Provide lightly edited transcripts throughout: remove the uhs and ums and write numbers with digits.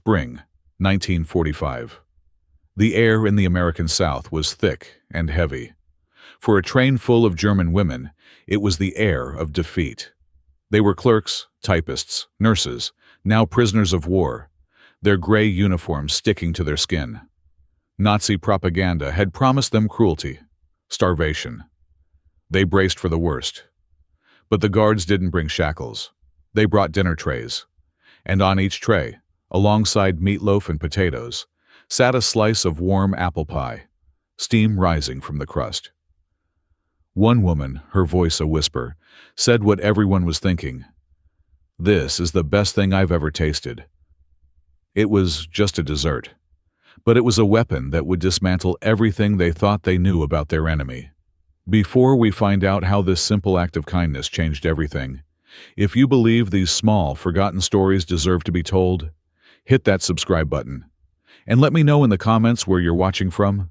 Spring, 1945. The air in the American South was thick and heavy. For a train full of German women, it was the air of defeat. They were clerks, typists, nurses, now prisoners of war, their gray uniforms sticking to their skin. Nazi propaganda had promised them cruelty, starvation. They braced for the worst. But the guards didn't bring shackles. They brought dinner trays. And on each tray, alongside meatloaf and potatoes, sat a slice of warm apple pie, steam rising from the crust. One woman, her voice a whisper, said what everyone was thinking. "This is the best thing I've ever tasted." It was just a dessert, but it was a weapon that would dismantle everything they thought they knew about their enemy. Before we find out how this simple act of kindness changed everything, if you believe these small, forgotten stories deserve to be told, hit that subscribe button. And let me know in the comments where you're watching from.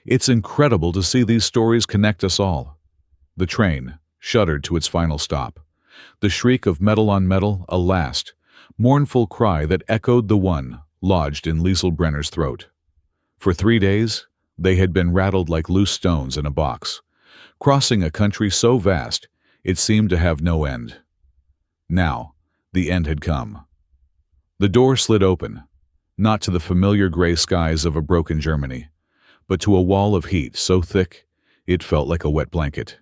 It's incredible to see these stories connect us all. The train shuddered to its final stop. The shriek of metal on metal, a last, mournful cry that echoed the one lodged in Liesl Brenner's throat. For 3 days, they had been rattled like loose stones in a box, crossing a country so vast it seemed to have no end. Now, the end had come. The door slid open, not to the familiar gray skies of a broken Germany, but to a wall of heat so thick it felt like a wet blanket.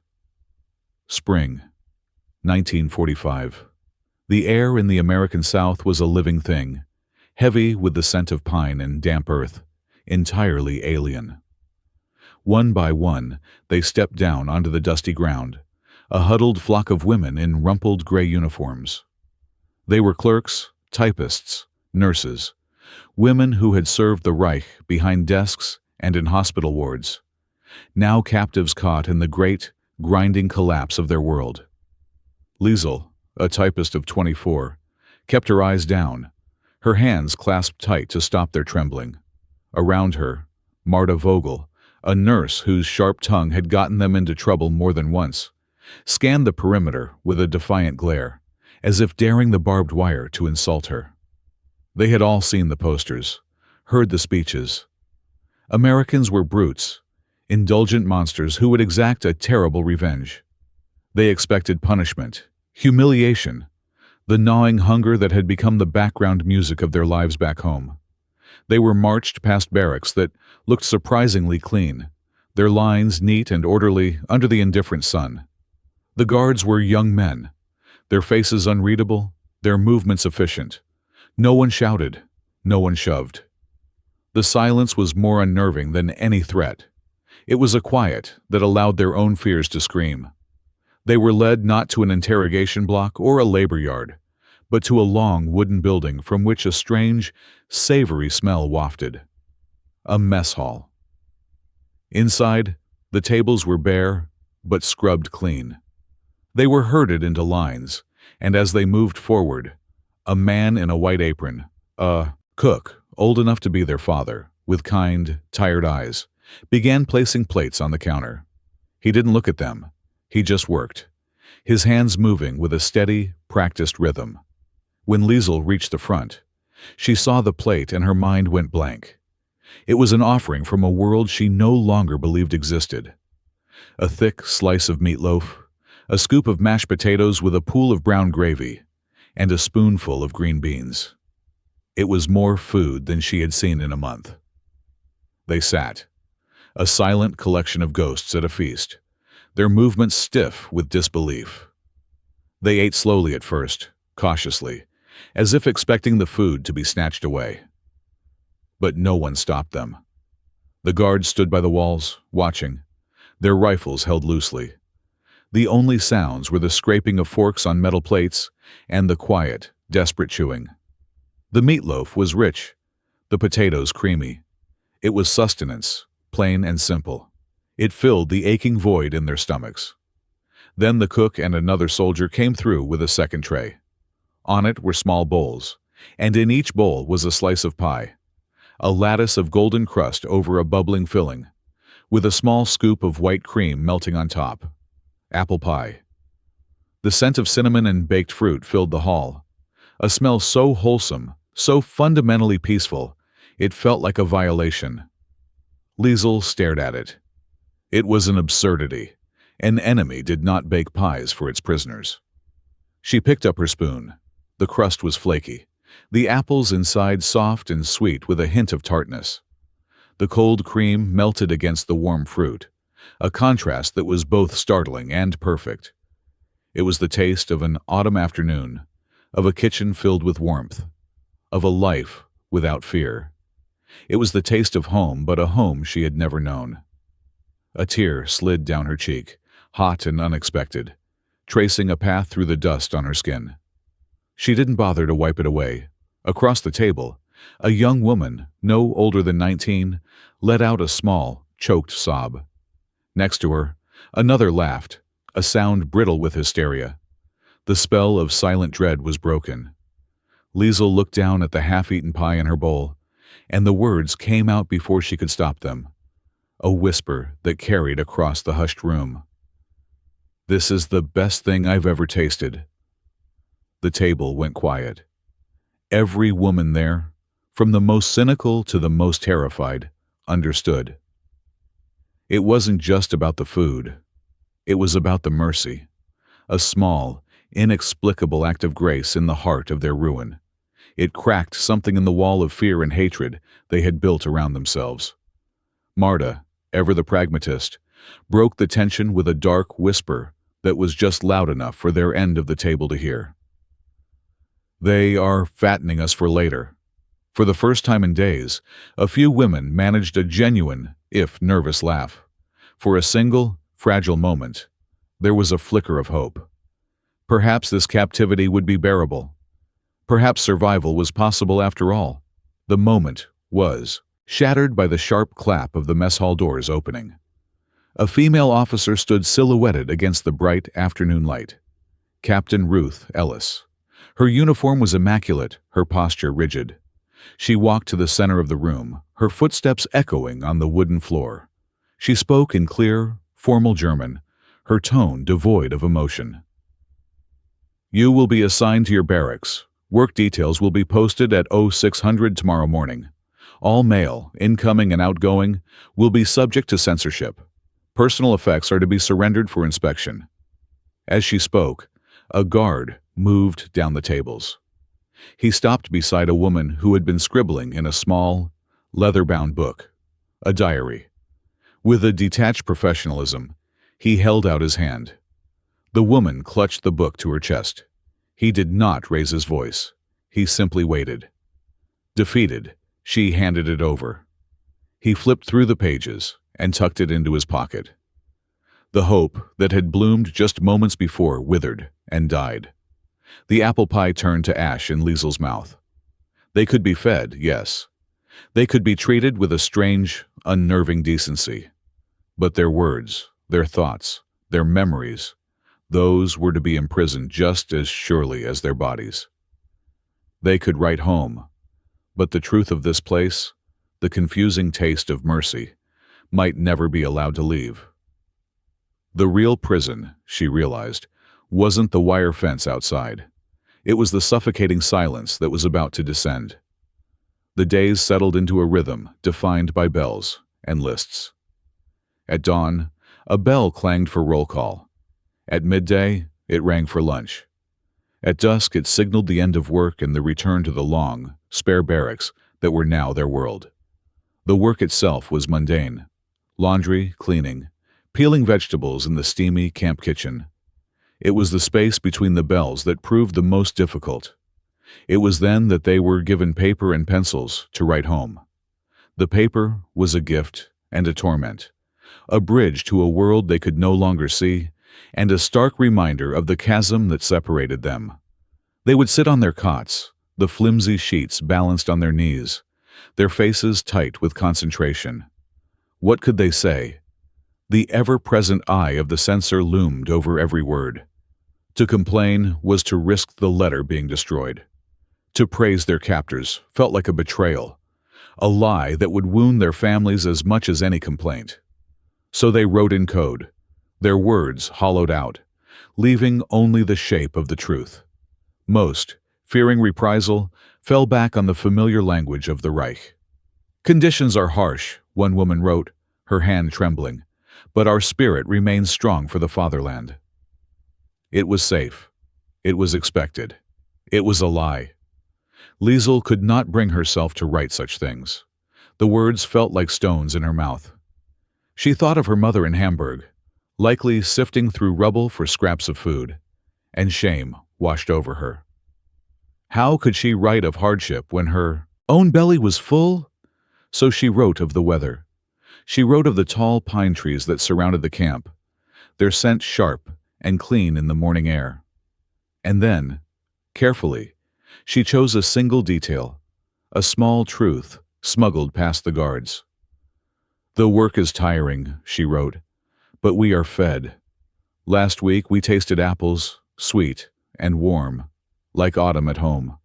Spring, 1945. The air in the American South was a living thing, heavy with the scent of pine and damp earth, entirely alien. One by one, they stepped down onto the dusty ground, a huddled flock of women in rumpled gray uniforms. They were clerks, typists, nurses, women who had served the Reich behind desks and in hospital wards, now captives caught in the great, grinding collapse of their world. Liesl, a typist of 24, kept her eyes down, her hands clasped tight to stop their trembling. Around her, Marta Vogel, a nurse whose sharp tongue had gotten them into trouble more than once, scanned the perimeter with a defiant glare, as if daring the barbed wire to insult her. They had all seen the posters, heard the speeches. Americans were brutes, indulgent monsters who would exact a terrible revenge. They expected punishment, humiliation, the gnawing hunger that had become the background music of their lives back home. They were marched past barracks that looked surprisingly clean, their lines neat and orderly under the indifferent sun. The guards were young men, their faces unreadable, their movements efficient. No one shouted, no one shoved. The silence was more unnerving than any threat. It was a quiet that allowed their own fears to scream. They were led not to an interrogation block or a labor yard, but to a long wooden building from which a strange, savory smell wafted. A mess hall. Inside, the tables were bare, but scrubbed clean. They were herded into lines, and as they moved forward, a man in a white apron, a cook old enough to be their father, with kind, tired eyes, began placing plates on the counter. He didn't look at them. He just worked, his hands moving with a steady, practiced rhythm. When Liesl reached the front, she saw the plate and her mind went blank. It was an offering from a world she no longer believed existed. A thick slice of meatloaf, a scoop of mashed potatoes with a pool of brown gravy, and a spoonful of green beans. It was more food than she had seen in a month. They sat, a silent collection of ghosts at a feast, their movements stiff with disbelief. They ate slowly at first, cautiously, as if expecting the food to be snatched away. But no one stopped them. The guards stood by the walls, watching, their rifles held loosely. The only sounds were the scraping of forks on metal plates and the quiet, desperate chewing. The meatloaf was rich, the potatoes creamy. It was sustenance, plain and simple. It filled the aching void in their stomachs. Then the cook and another soldier came through with a second tray. On it were small bowls, and in each bowl was a slice of pie, a lattice of golden crust over a bubbling filling, with a small scoop of white cream melting on top. Apple pie. The scent of cinnamon and baked fruit filled the hall, a smell so wholesome so fundamentally peaceful, it felt like a violation. Liesel stared at it. It was an absurdity. An enemy did not bake pies for its prisoners. She picked up her spoon. The crust was flaky, the apples inside soft and sweet with a hint of tartness. The cold cream melted against the warm fruit, a contrast that was both startling and perfect. It was the taste of an autumn afternoon, of a kitchen filled with warmth, of a life without fear. It was the taste of home, but a home she had never known. A tear slid down her cheek, hot and unexpected, tracing a path through the dust on her skin. She didn't bother to wipe it away. Across the table, a young woman, no older than 19, let out a small, choked sob. Next to her, another laughed, a sound brittle with hysteria. The spell of silent dread was broken. Liesel looked down at the half-eaten pie in her bowl, and the words came out before she could stop them. A whisper that carried across the hushed room. "This is the best thing I've ever tasted." The table went quiet. Every woman there, from the most cynical to the most terrified, understood. It wasn't just about the food. It was about the mercy, a small, inexplicable act of grace in the heart of their ruin. It cracked something in the wall of fear and hatred they had built around themselves. Marta, ever the pragmatist, broke the tension with a dark whisper that was just loud enough for their end of the table to hear. "They are fattening us for later." For the first time in days, a few women managed a genuine, if nervous, laugh. For a single, fragile moment, there was a flicker of hope. Perhaps this captivity would be bearable. Perhaps survival was possible after all. The moment was shattered by the sharp clap of the mess hall doors opening. A female officer stood silhouetted against the bright afternoon light. Captain Ruth Ellis. Her uniform was immaculate, her posture rigid. She walked to the center of the room, her footsteps echoing on the wooden floor. She spoke in clear, formal German, her tone devoid of emotion. "You will be assigned to your barracks. Work details will be posted at 0600 tomorrow morning. All mail, incoming and outgoing, will be subject to censorship. Personal effects are to be surrendered for inspection." As she spoke, a guard moved down the tables. He stopped beside a woman who had been scribbling in a small, leather-bound book, a diary. With a detached professionalism, he held out his hand. The woman clutched the book to her chest. He did not raise his voice. He simply waited. Defeated, she handed it over. He flipped through the pages and tucked it into his pocket. The hope that had bloomed just moments before withered and died. The apple pie turned to ash in Liesel's mouth. They could be fed, yes. They could be treated with a strange, unnerving decency. But their words, their thoughts, their memories, those were to be imprisoned just as surely as their bodies. They could write home, but the truth of this place, the confusing taste of mercy, might never be allowed to leave. The real prison, she realized, wasn't the wire fence outside. It was the suffocating silence that was about to descend. The days settled into a rhythm defined by bells and lists. At dawn, a bell clanged for roll call. At midday, it rang for lunch. At dusk, it signaled the end of work and the return to the long, spare barracks that were now their world. The work itself was mundane. Laundry, cleaning, peeling vegetables in the steamy camp kitchen. It was the space between the bells that proved the most difficult. It was then that they were given paper and pencils to write home. The paper was a gift and a torment, a bridge to a world they could no longer see, and a stark reminder of the chasm that separated them. They would sit on their cots, the flimsy sheets balanced on their knees, their faces tight with concentration. What could they say? The ever-present eye of the censor loomed over every word. To complain was to risk the letter being destroyed. To praise their captors felt like a betrayal, a lie that would wound their families as much as any complaint. So they wrote in code, their words hollowed out, leaving only the shape of the truth. Most, fearing reprisal, fell back on the familiar language of the Reich. "Conditions are harsh," one woman wrote, her hand trembling, "but our spirit remains strong for the fatherland." It was safe. It was expected. It was a lie. Liesel could not bring herself to write such things. The words felt like stones in her mouth. She thought of her mother in Hamburg, likely sifting through rubble for scraps of food, and shame washed over her. How could she write of hardship when her own belly was full? So she wrote of the weather. She wrote of the tall pine trees that surrounded the camp, their scent sharp and clean in the morning air. And then, carefully, she chose a single detail, a small truth smuggled past the guards. "The work is tiring," she wrote, "but we are fed. Last week we tasted apples, sweet and warm, like autumn at home."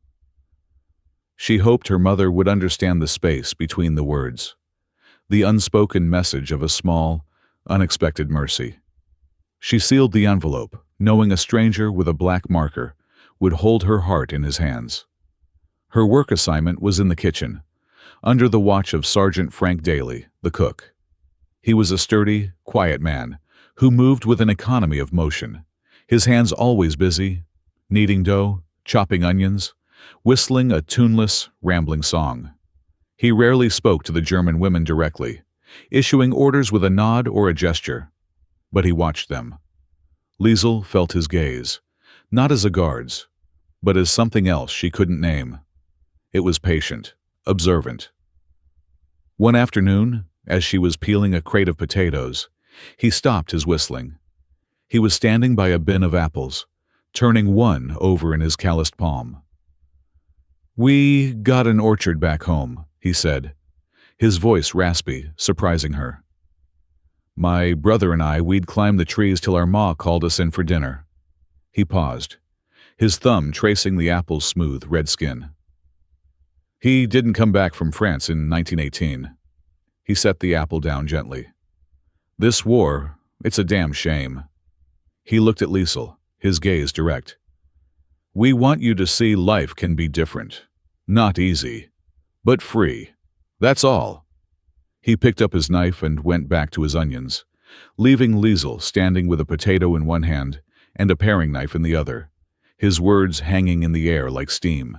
She hoped her mother would understand the space between the words, the unspoken message of a small, unexpected mercy. She sealed the envelope, knowing a stranger with a black marker would hold her heart in his hands. Her work assignment was in the kitchen, under the watch of Sergeant Frank Daly, the cook. He was a sturdy, quiet man who moved with an economy of motion, his hands always busy, kneading dough, chopping onions, whistling a tuneless, rambling song. He rarely spoke to the German women directly, issuing orders with a nod or a gesture, but he watched them. Liesel felt his gaze, not as a guard's, but as something else she couldn't name. It was patient, observant. One afternoon, as she was peeling a crate of potatoes, he stopped his whistling. He was standing by a bin of apples, turning one over in his calloused palm. "We got an orchard back home," he said, his voice raspy, surprising her. "My brother and we'd climb the trees till our ma called us in for dinner." He paused, his thumb tracing the apple's smooth red skin. "He didn't come back from France in 1918. He set the apple down gently. "This war, it's a damn shame." He looked at Liesel, his gaze direct. "We want you to see life can be different. Not easy, but free. That's all." He picked up his knife and went back to his onions, leaving Liesel standing with a potato in one hand and a paring knife in the other, his words hanging in the air like steam.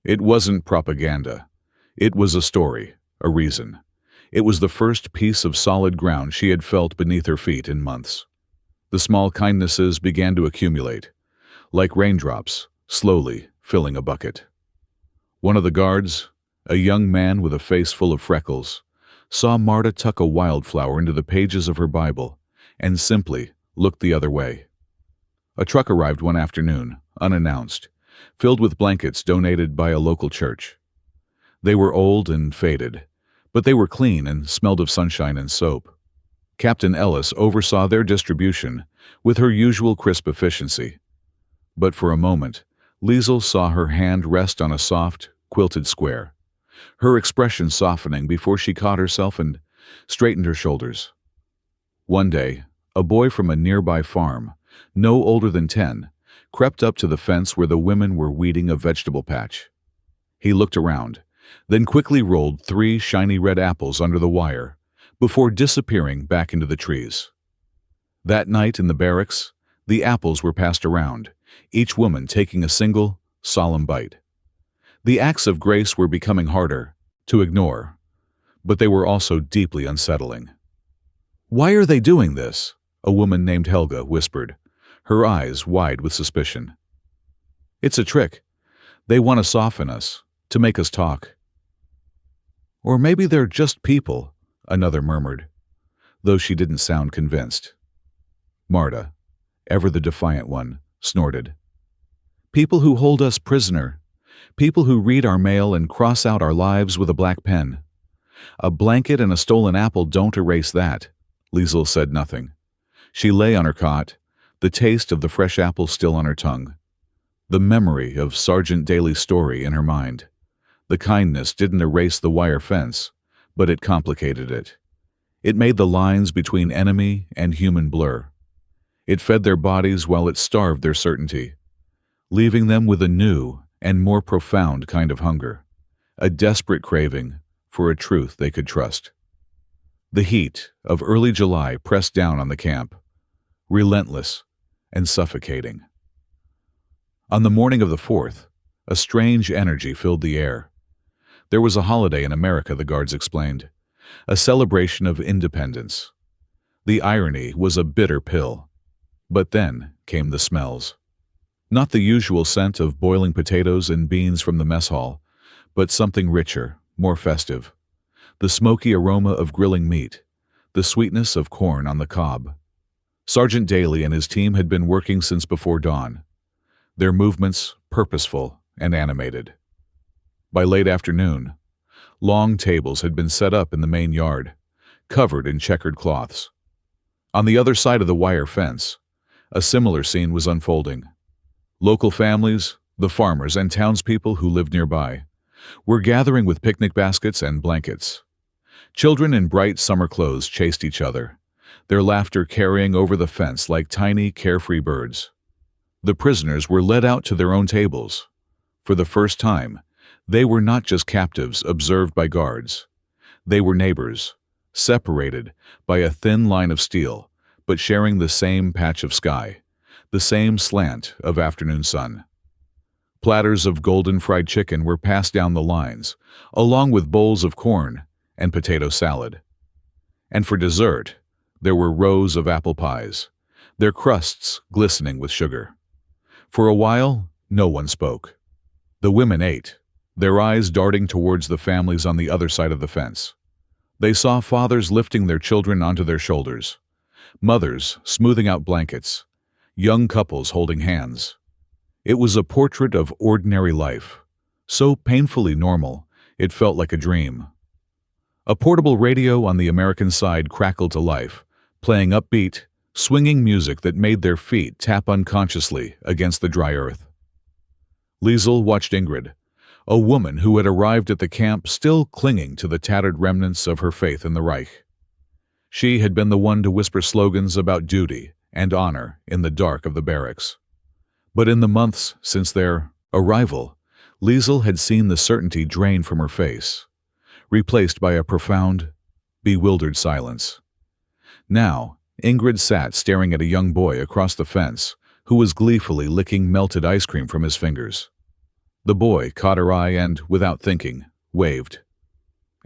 It wasn't propaganda. It was a story, a reason. It was the first piece of solid ground she had felt beneath her feet in months. The small kindnesses began to accumulate, like raindrops, slowly filling a bucket. One of the guards, a young man with a face full of freckles, saw Marta tuck a wildflower into the pages of her Bible and simply looked the other way. A truck arrived one afternoon, unannounced, filled with blankets donated by a local church. They were old and faded, but they were clean and smelled of sunshine and soap. Captain Ellis oversaw their distribution with her usual crisp efficiency. But for a moment, Liesel saw her hand rest on a soft, quilted square, her expression softening before she caught herself and straightened her shoulders. One day, a boy from a nearby farm, no older than 10, crept up to the fence where the women were weeding a vegetable patch. He looked around, then quickly rolled 3 shiny red apples under the wire, before disappearing back into the trees. That night in the barracks, the apples were passed around, each woman taking a single, solemn bite. The acts of grace were becoming harder to ignore, but they were also deeply unsettling. "Why are they doing this?" a woman named Helga whispered, her eyes wide with suspicion. "It's a trick. They want to soften us, to make us talk." "Or maybe they're just people," another murmured, though she didn't sound convinced. Marta, ever the defiant one, snorted. "People who hold us prisoner. People who read our mail and cross out our lives with a black pen. A blanket and a stolen apple don't erase that." Liesel said nothing. She lay on her cot, the taste of the fresh apple still on her tongue, the memory of Sergeant Daly's story in her mind. The kindness didn't erase the wire fence, but it complicated it. It made the lines between enemy and human blur. It fed their bodies while it starved their certainty, leaving them with a new and more profound kind of hunger, a desperate craving for a truth they could trust. The heat of early July pressed down on the camp, relentless and suffocating. On the morning of the 4th, a strange energy filled the air. There was a holiday in America, the guards explained, a celebration of independence. The irony was a bitter pill. But then came the smells. Not the usual scent of boiling potatoes and beans from the mess hall, but something richer, more festive. The smoky aroma of grilling meat, the sweetness of corn on the cob. Sergeant Daly and his team had been working since before dawn, their movements purposeful and animated. By late afternoon, long tables had been set up in the main yard, covered in checkered cloths. On the other side of the wire fence, a similar scene was unfolding. Local families, the farmers and townspeople who lived nearby, were gathering with picnic baskets and blankets. Children in bright summer clothes chased each other, their laughter carrying over the fence like tiny, carefree birds. The prisoners were led out to their own tables. For the first time, they were not just captives observed by guards. They were neighbors, separated by a thin line of steel, but sharing the same patch of sky, the same slant of afternoon sun. Platters of golden fried chicken were passed down the lines, along with bowls of corn and potato salad. And for dessert, there were rows of apple pies, their crusts glistening with sugar. For a while, no one spoke. The women ate, their eyes darting towards the families on the other side of the fence. They saw fathers lifting their children onto their shoulders, mothers smoothing out blankets, young couples holding hands. It was a portrait of ordinary life, so painfully normal it felt like a dream. A portable radio on the American side crackled to life, playing upbeat, swinging music that made their feet tap unconsciously against the dry earth. Liesel watched Ingrid, a woman who had arrived at the camp still clinging to the tattered remnants of her faith in the Reich. She had been the one to whisper slogans about duty and honor in the dark of the barracks. But in the months since their arrival, Liesel had seen the certainty drain from her face, replaced by a profound, bewildered silence. Now, Ingrid sat staring at a young boy across the fence who was gleefully licking melted ice cream from his fingers. The boy caught her eye and, without thinking, waved.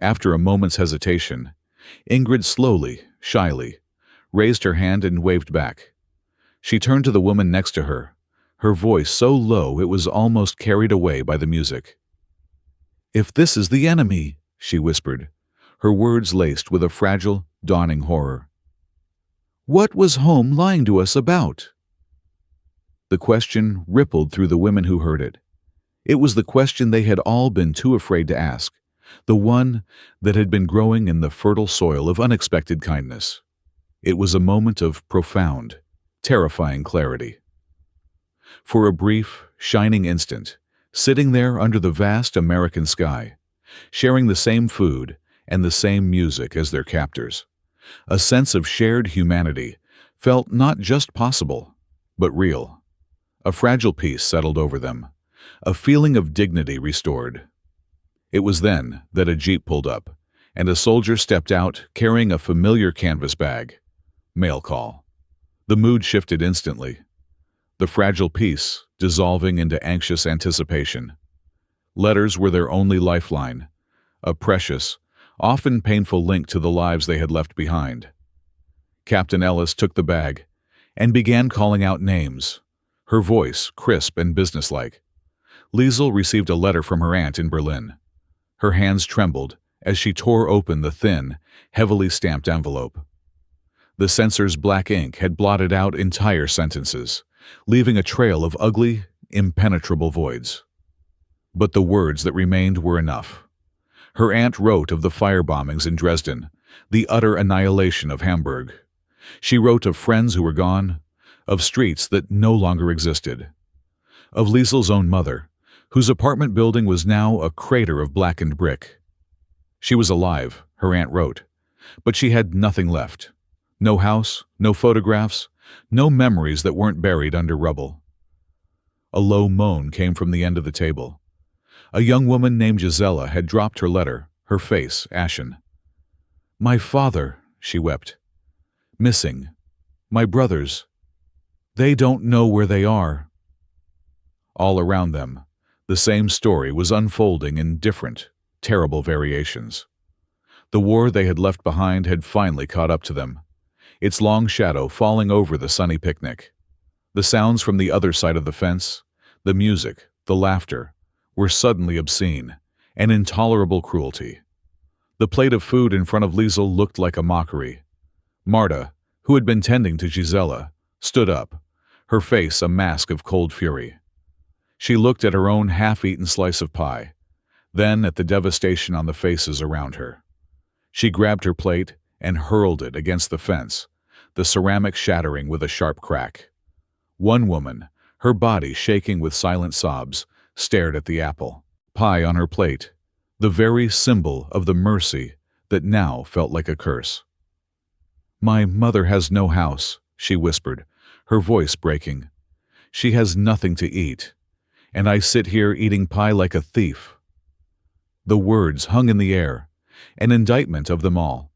After a moment's hesitation, Ingrid slowly, shyly, raised her hand and waved back. She turned to the woman next to her, her voice so low it was almost carried away by the music. "If this is the enemy," she whispered, her words laced with a fragile, dawning horror. "What was home lying to us about?" The question rippled through the women who heard it. It was the question they had all been too afraid to ask, the one that had been growing in the fertile soil of unexpected kindness. It was a moment of profound, terrifying clarity. For a brief, shining instant, sitting there under the vast American sky, sharing the same food and the same music as their captors, a sense of shared humanity felt not just possible, but real. A fragile peace settled over them, a feeling of dignity restored. It was then that a jeep pulled up, and a soldier stepped out carrying a familiar canvas bag. Mail call. The mood shifted instantly, the fragile peace dissolving into anxious anticipation. Letters were their only lifeline, a precious, often painful link to the lives they had left behind. Captain Ellis took the bag and began calling out names, her voice crisp and businesslike. Liesel received a letter from her aunt in Berlin. Her hands trembled as she tore open the thin, heavily stamped envelope. The censor's black ink had blotted out entire sentences, leaving a trail of ugly, impenetrable voids. But the words that remained were enough. Her aunt wrote of the firebombings in Dresden, the utter annihilation of Hamburg. She wrote of friends who were gone, of streets that no longer existed, of Liesel's own mother, whose apartment building was now a crater of blackened brick. She was alive, her aunt wrote, but she had nothing left. No house, no photographs, no memories that weren't buried under rubble. A low moan came from the end of the table. A young woman named Gisela had dropped her letter, her face ashen. "My father," she wept. "Missing. My brothers. They don't know where they are." All around them, the same story was unfolding in different, terrible variations. The war they had left behind had finally caught up to them, its long shadow falling over the sunny picnic. The sounds from the other side of the fence, the music, the laughter, were suddenly obscene, an intolerable cruelty. The plate of food in front of Liesel looked like a mockery. Marta, who had been tending to Gisela, stood up, her face a mask of cold fury. She looked at her own half-eaten slice of pie, then at the devastation on the faces around her. She grabbed her plate and hurled it against the fence, the ceramic shattering with a sharp crack. One woman, her body shaking with silent sobs, stared at the apple pie on her plate, the very symbol of the mercy that now felt like a curse. "My mother has no house," she whispered, her voice breaking. "She has nothing to eat, and I sit here eating pie like a thief." The words hung in the air, an indictment of them all.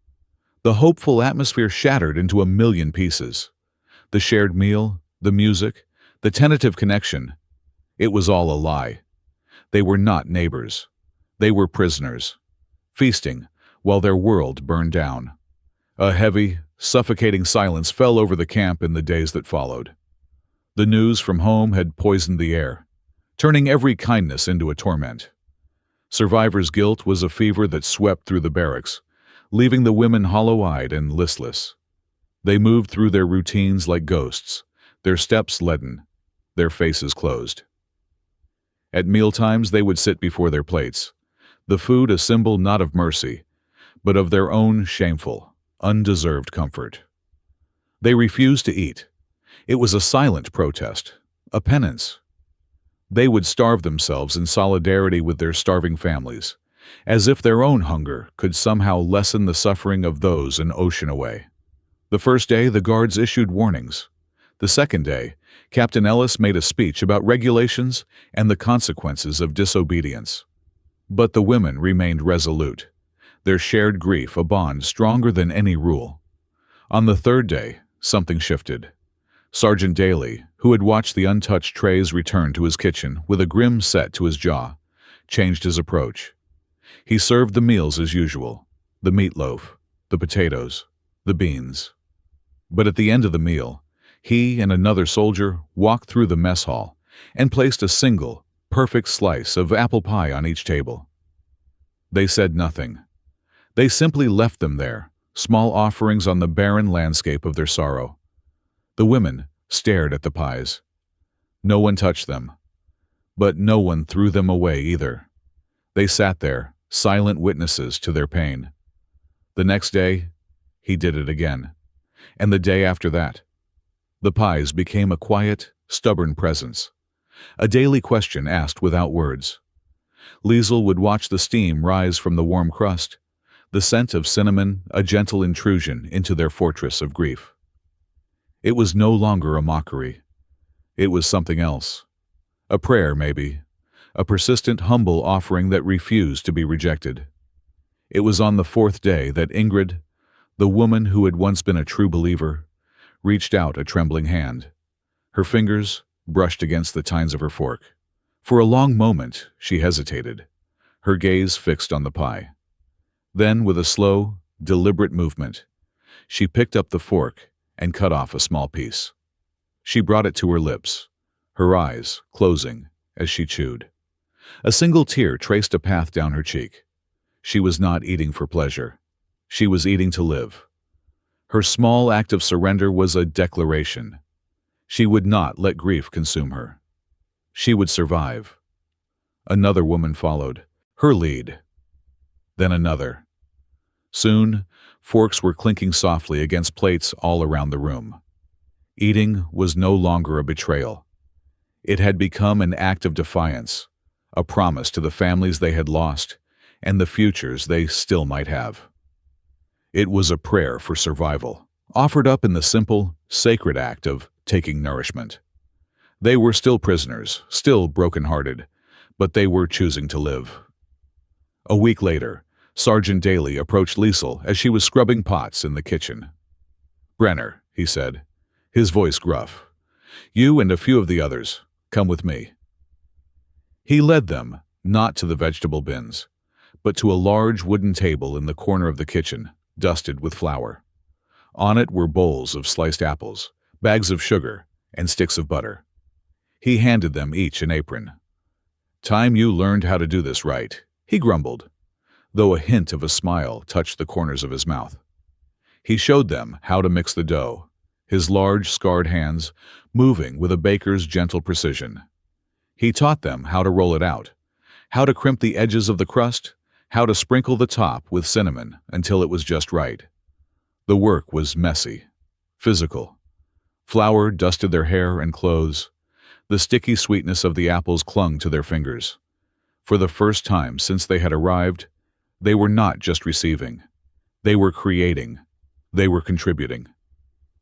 The hopeful atmosphere shattered into a million pieces. The shared meal, the music, the tentative connection, it was all a lie. They were not neighbors. They were prisoners, feasting while their world burned down. A heavy, suffocating silence fell over the camp in the days that followed. The news from home had poisoned the air, turning every kindness into a torment. Survivors' guilt was a fever that swept through the barracks, leaving the women hollow-eyed and listless. They moved through their routines like ghosts, their steps leaden, their faces closed. At mealtimes they would sit before their plates, the food a symbol not of mercy, but of their own shameful, undeserved comfort. They refused to eat. It was a silent protest, a penance. They would starve themselves in solidarity with their starving families, as if their own hunger could somehow lessen the suffering of those an ocean away. The first day, the guards issued warnings. The second day, Captain Ellis made a speech about regulations and the consequences of disobedience. But the women remained resolute, their shared grief a bond stronger than any rule. On the third day, something shifted. Sergeant Daly, who had watched the untouched trays return to his kitchen with a grim set to his jaw, changed his approach. He served the meals as usual, the meatloaf, the potatoes, the beans. But at the end of the meal, he and another soldier walked through the mess hall and placed a single, perfect slice of apple pie on each table. They said nothing. They simply left them there, small offerings on the barren landscape of their sorrow. The women stared at the pies. No one touched them, but no one threw them away either. They sat there, silent witnesses to their pain. The next day, he did it again, and the day after that. The pies became a quiet, stubborn presence, a daily question asked without words. Liesel would watch the steam rise from the warm crust, the scent of cinnamon a gentle intrusion into their fortress of grief. It was no longer a mockery. It was something else. A prayer, maybe, a persistent, humble offering that refused to be rejected. It was on the fourth day that Ingrid, the woman who had once been a true believer, reached out a trembling hand. Her fingers brushed against the tines of her fork. For a long moment, she hesitated, her gaze fixed on the pie. Then, with a slow, deliberate movement, she picked up the fork and cut off a small piece. She brought it to her lips, her eyes closing as she chewed. A single tear traced a path down her cheek. She was not eating for pleasure. She was eating to live. Her small act of surrender was a declaration. She would not let grief consume her. She would survive. Another woman followed, her lead. Then another. Soon, forks were clinking softly against plates all around the room. Eating was no longer a betrayal. It had become an act of defiance, a promise to the families they had lost and the futures they still might have. It was a prayer for survival, offered up in the simple, sacred act of taking nourishment. They were still prisoners, still broken-hearted, but they were choosing to live. A week later, Sergeant Daly approached Liesel as she was scrubbing pots in the kitchen. "Brenner," he said, his voice gruff, "you and a few of the others, come with me." He led them, not to the vegetable bins, but to a large wooden table in the corner of the kitchen, dusted with flour. On it were bowls of sliced apples, bags of sugar, and sticks of butter. He handed them each an apron. "Time you learned how to do this right," he grumbled, though a hint of a smile touched the corners of his mouth. He showed them how to mix the dough, his large, scarred hands moving with a baker's gentle precision. He taught them how to roll it out, how to crimp the edges of the crust, how to sprinkle the top with cinnamon until it was just right. The work was messy, physical. Flour dusted their hair and clothes. The sticky sweetness of the apples clung to their fingers. For the first time since they had arrived, they were not just receiving. They were creating. They were contributing.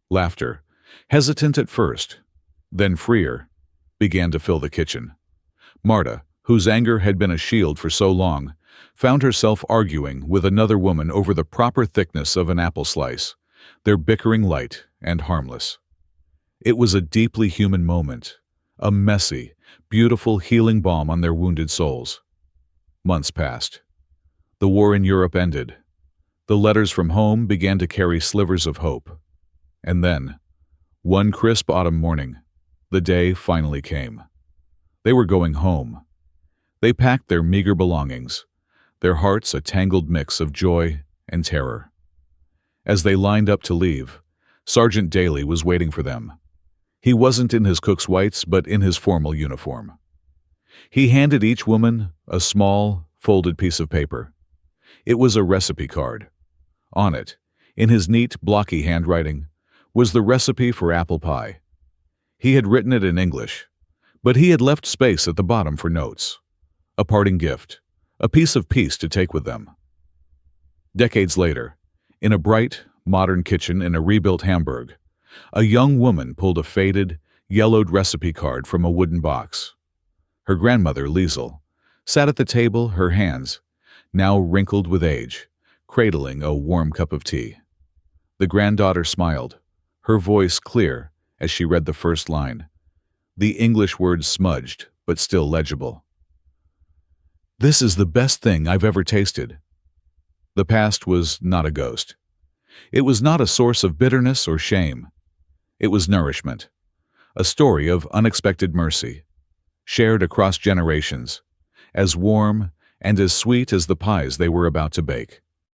Laughter, hesitant at first, then freer, began to fill the kitchen. Marta, whose anger had been a shield for so long, found herself arguing with another woman over the proper thickness of an apple slice, their bickering light and harmless. It was a deeply human moment, a messy, beautiful healing balm on their wounded souls. Months passed. The war in Europe ended. The letters from home began to carry slivers of hope. And then, one crisp autumn morning, the day finally came. They were going home. They packed their meager belongings, their hearts a tangled mix of joy and terror. As they lined up to leave, Sergeant Daly was waiting for them. He wasn't in his cook's whites, but in his formal uniform. He handed each woman a small, folded piece of paper. It was a recipe card. On it, in his neat, blocky handwriting, was the recipe for apple pie. He had written it in English, but he had left space at the bottom for notes. A parting gift, a piece of peace to take with them. Decades later, in a bright, modern kitchen in a rebuilt Hamburg, a young woman pulled a faded, yellowed recipe card from a wooden box. Her grandmother, Liesel, sat at the table, her hands, now wrinkled with age, cradling a warm cup of tea. The granddaughter smiled, her voice clear as she read the first line, the English words smudged but still legible. "This is the best thing I've ever tasted." The past was not a ghost. It was not a source of bitterness or shame. It was nourishment, a story of unexpected mercy, shared across generations, as warm and as sweet as the pies they were about to bake.